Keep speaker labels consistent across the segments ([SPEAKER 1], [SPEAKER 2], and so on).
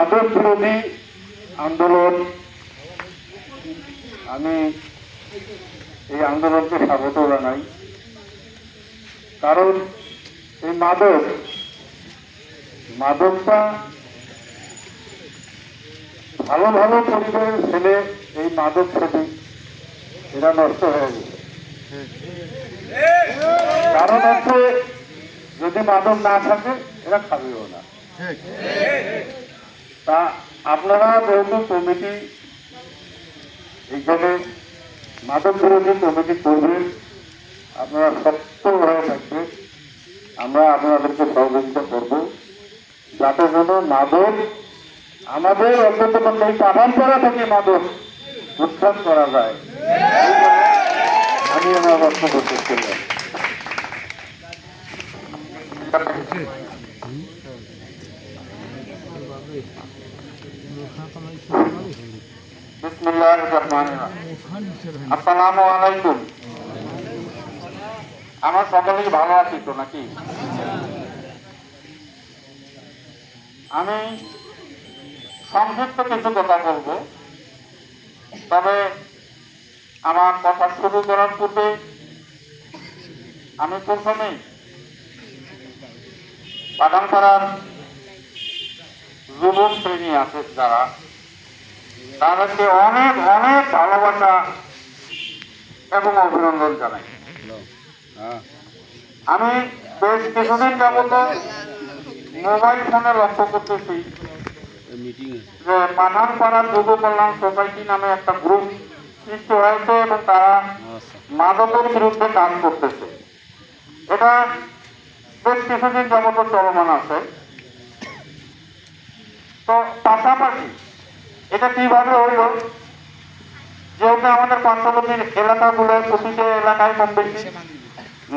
[SPEAKER 1] মাদক বিরোধী আন্দোলন, আমি এই আন্দোলনকে স্বাগত জানাই। কারণ এই মাদকটা ভালো ভালো পরিবারের ছেলে এই মাদক খেতে এরা নষ্ট হয়ে গেছে। কারণ হচ্ছে যদি মাদক না থাকে এরা খাবেও না। তা আপনারা যেহেতু কমিটি এইখানে মাদক বিরোধী কমিটি করবেন, আপনারা শক্ত হয়ে থাকবেন, আমরা আপনাদেরকে সহযোগিতা করব যাতে যেন মাদক আমাদের অন্তত এই পাঠানপাড়া থেকে মাদক উৎখাত করা যায়। আমি আমার বক্তব্য শেষ করলাম। আসসালামু আলাইকুম। আমার সকলেই ভালো আছি তো নাকি? আমি সংক্ষিপ্ত কিছু কথা বলবো, তবে আমার কথা শুরু করার পূর্বে আমি প্রথমেই পাঠানপাড়ার যুবক শ্রেণী আছে যারা, তাদেরকে অনেক অনেক ভালোবাসা এবং অভিনন্দন জানাই। আমি বেশ কিছুদিন যাবত মোবাইল ফোনে লক্ষ্য করতেছি যে পাঠানপাড়া যুব কল্যাণ সোসাইটি নামে একটা গ্রুপ সৃষ্টি হয়েছে এবং তারা মাদকের বিরুদ্ধে কাজ করতেছে। এটা বেশ কিছুদিন যাবত চলমান আছে। তো পাশাপাশি এটা কিভাবে হইল, যেহেতু আমাদের পার্শ্ববর্তী এলাকাগুলোর প্রতিটি এলাকায় কম বেশি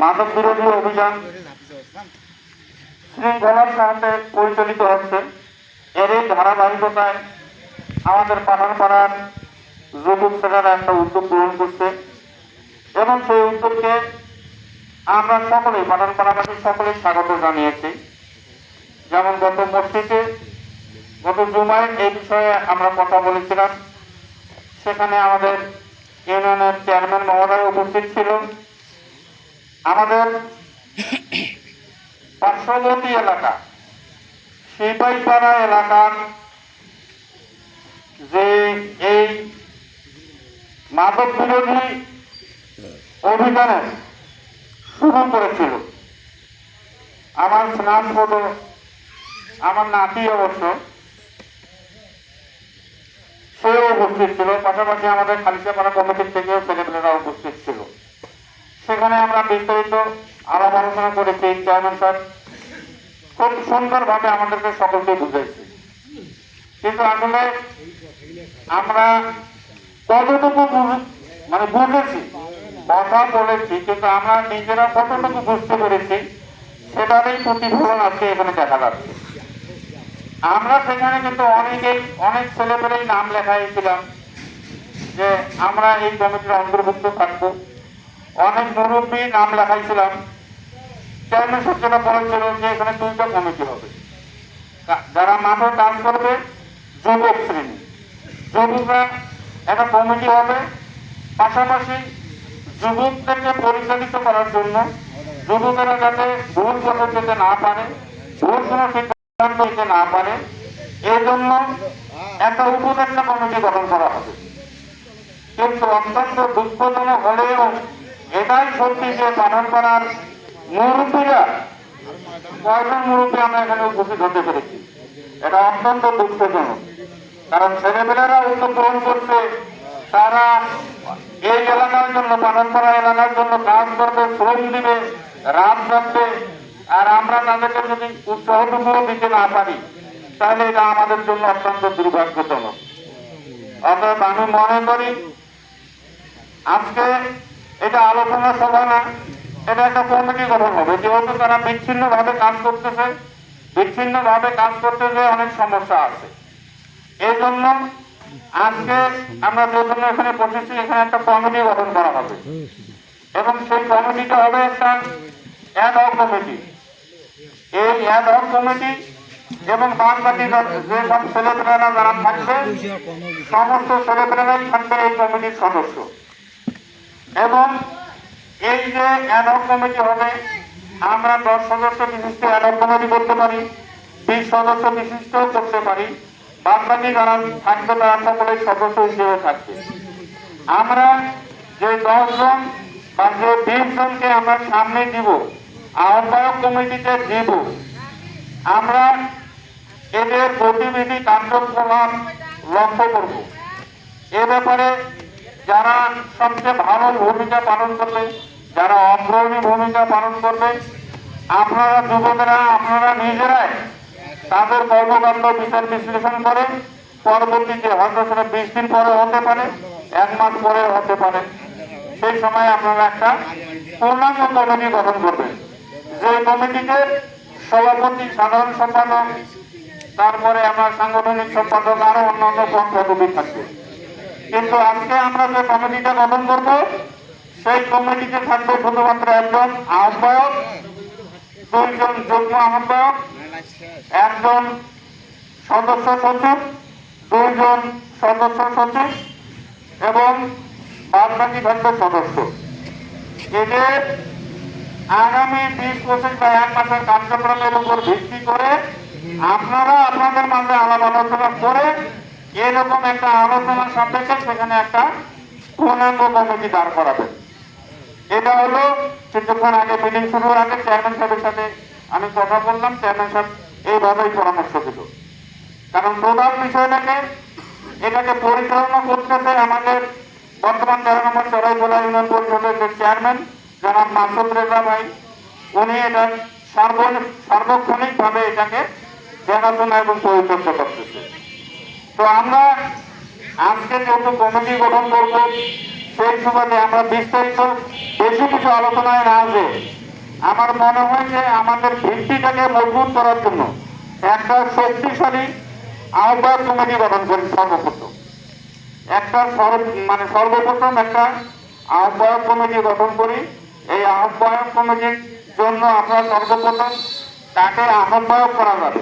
[SPEAKER 1] মাদক বিরোধী অভিযান শৃঙ্খলার সাথে পরিচালিত হচ্ছে, এরই ধারাবাহিকতায় আমাদের পাঠানপাড়ার যুবক ছেলেরা একটা উদ্যোগ গ্রহণ করছে এবং সেই উদ্যোগকে আমরা সকলেই পাঠানপাড়াবাসী সকলেই স্বাগত জানিয়েছি। যেমন গত জুমায় এই বিষয়ে আমরা কথা বলেছিলাম, সেখানে আমাদের ইউনিয়নের চেয়ারম্যান মহোদয় উপস্থিত ছিল। আমাদের পার্শ্ববর্তী এলাকা সিপাহীপাড়া এলাকার যে এই মাদক বিরোধী অভিযানে শুরু করেছিল আমার স্নাতক আমার নাতি, অবশ্য সেও উপস্থিত ছিল। পাশাপাশি আমাদের খালিশাপাড়া কমিটির থেকেও ছেলেপেলেরা উপস্থিত ছিল। সেখানে আমরা বিস্তারিত আলাপ আলোচনা করেছি। চেয়ারম্যান স্যার খুব সুন্দরভাবে আমাদেরকে সকলকে বুঝাইছি, কিন্তু আসলে আমরা কতটুকু বুঝেছি, কথা বলেছি, কিন্তু আমরা নিজেরা কতটুকু বুঝতে পেরেছি সেটারই প্রতিফলন আজকে এখানে দেখা যাচ্ছে। আমরা সেখানে কিন্তু অনেক ছেলেপেলেই নাম লেখাইছিলাম যে আমরা এই কমিটির অন্তর্ভুক্ত থাকবো। অনেক মুরব্বী নাম লেখাইছিলাম। চেয়ারম্যান সূচনা বলেছিল যে এখানে 2টা কমিটি হবে, যারা মাঠে কাজ করবে যুবক শ্রেণী, যুবকরা একটা কমিটি হবে। পাশাপাশি যুবকদেরকে পরিচালিত করার জন্য যুবকেরা যাতে ভুল পথে যেতে না পারে, ভুল কোনো সিদ্ধান্ত নিতে না পারে, এই জন্য একটা উপদেষ্টা কমিটি গঠন করা হবে। কিন্তু অত্যন্ত দুঃখজনক হলেও এটাই সত্যি যে পাঠানপাড়ার মুরব্বীরা, কয়জন মুরব্বী আমরা এখানে উপস্থিত হতে পেরেছি, এটা অত্যন্ত দুঃখজনক। কারণ ছেলেমেয়েরা উদ্যোগ গ্রহণ করছে, তারা এই এলাকার জন্য, পাঠানপাড়া এলাকার জন্য কাজ করবে, শ্রম দিবে, রাত যাচ্ছে, আর আমরা তাদেরকে যদি উৎসাহটুকুও দিতে না পারি তাহলে এটা আমাদের জন্য অত্যন্ত দুর্ভাগ্যজনক। অতএব আমি মনে করি আজকে এটা আলোচনা সভা না, এটা একটা কমিটি গঠন হবে। যেহেতু তারা বিচ্ছিন্নভাবে কাজ করতেছে, অনেক সমস্যা আছে। এই জন্য আজকে আমরা যে জন্য এখানে বসেছি, এখানে একটা কমিটি গঠন করা হবে এবং সেই কমিটিটা হবে একটা অ্যাড হক কমিটি। এই অ্যাড হক কমিটি এবং বাদ বাকি যেসব ছেলেপেলেরা যারা থাকবে সমস্ত ছেলেপেলেরাই থাকবে এই কমিটির সদস্য। এবং এই যে অ্যাডহক কমিটি হবে, আমরা 10 সদস্য বিশিষ্ট অ্যাডহক কমিটি করতে পারি, 20 সদস্য বিশিষ্ট করতে পারি, বাদ বাকি যারা থাকবে তারা সকলেই সদস্য হিসেবে থাকবে। আমরা যে 10 জন বা যে 20 জনকে আমরা সামনে দিব, আহ্বায়ক কমিটিতে দিব, আমরা এদের গতিবিধি কার্যক্রম লক্ষ্য করব। এ ব্যাপারে যারা সবচেয়ে ভালো ভূমিকা পালন করবে, যারা অগ্রণী ভূমিকা পালন করবে, আপনারা যুবকেরা আপনারা নিজেরাই তাদের কর্মকাণ্ড বিচার বিশ্লেষণ করে পরবর্তীতে হয়তো সেটা 20 দিন পরে হতে পারে, 1 মাস পরে হতে পারে, সেই সময় আপনারা একটা পূর্ণাঙ্গ কমিটি গঠন করবেন। যে কমিটিতে সভাপতি, সাধারণ সম্পাদক, তারপরে আমার সাংগঠনিক সম্পাদক, আরো অন্যান্য পদ পদবি থাকবে। কিন্তু আজকে আমরা যে কমিটিটা গঠন করব, সেই কমিটিতে থাকবে শুধুমাত্র একজন আহ্বায়ক, 2 জন যুগ্ম আহ্বায়ক, 1 জন সদস্য সচিব, 2 জন সদস্য সচিব এবং বাদ বাকি থাকবে সদস্য। এদের আগামী 20-25 বা 1 মাসের কার্যক্রমের উপর ভিত্তি করে আপনারা আপনাদের মাঝে আলাপ আলোচনা করে এরকম একটা আলোচনা সাপেক্ষে সেখানে একটা পূর্ণাঙ্গ কমিটি দাঁড় করাবেন। এটা হলো কিছুক্ষণ আগে মিটিং শুরুর আগে চেয়ারম্যান সাহেবের সাথে আমি কথা বললাম, চেয়ারম্যান সাহেব এইভাবেই পরামর্শ দিল। কারণ প্রধান বিষয়টাকে এটাকে পরিচালনা করতেছে আমাদের বর্তমান 13 নম্বর চড়াইজোড়া ইউনিয়ন পরিষদের যে চেয়ারম্যান জনাব মাসুদ রেজা ভাই, উনি এটা সার্বক্ষণিকভাবে এটাকে দেখাশোনা এবং পরিচর্যা করতেছে। তো আমরা আজকে যেহেতু কমিটি গঠন করব, সেই সুবাদে আমরা বিস্তারিত বেশি কিছু আলোচনায় না আসবে। আমার মনে হয় যে আমাদের ভিত্তিটাকে মজবুত করার জন্য একটা শক্তিশালী আহ্বায়ক কমিটি গঠন করি। সর্বপ্রথম একটা আহ্বায়ক কমিটি গঠন করি। এই আহ্বায়ক কমিটির জন্য আমরা সর্বপ্রথম তাকে আহ্বায়ক করা যাবে।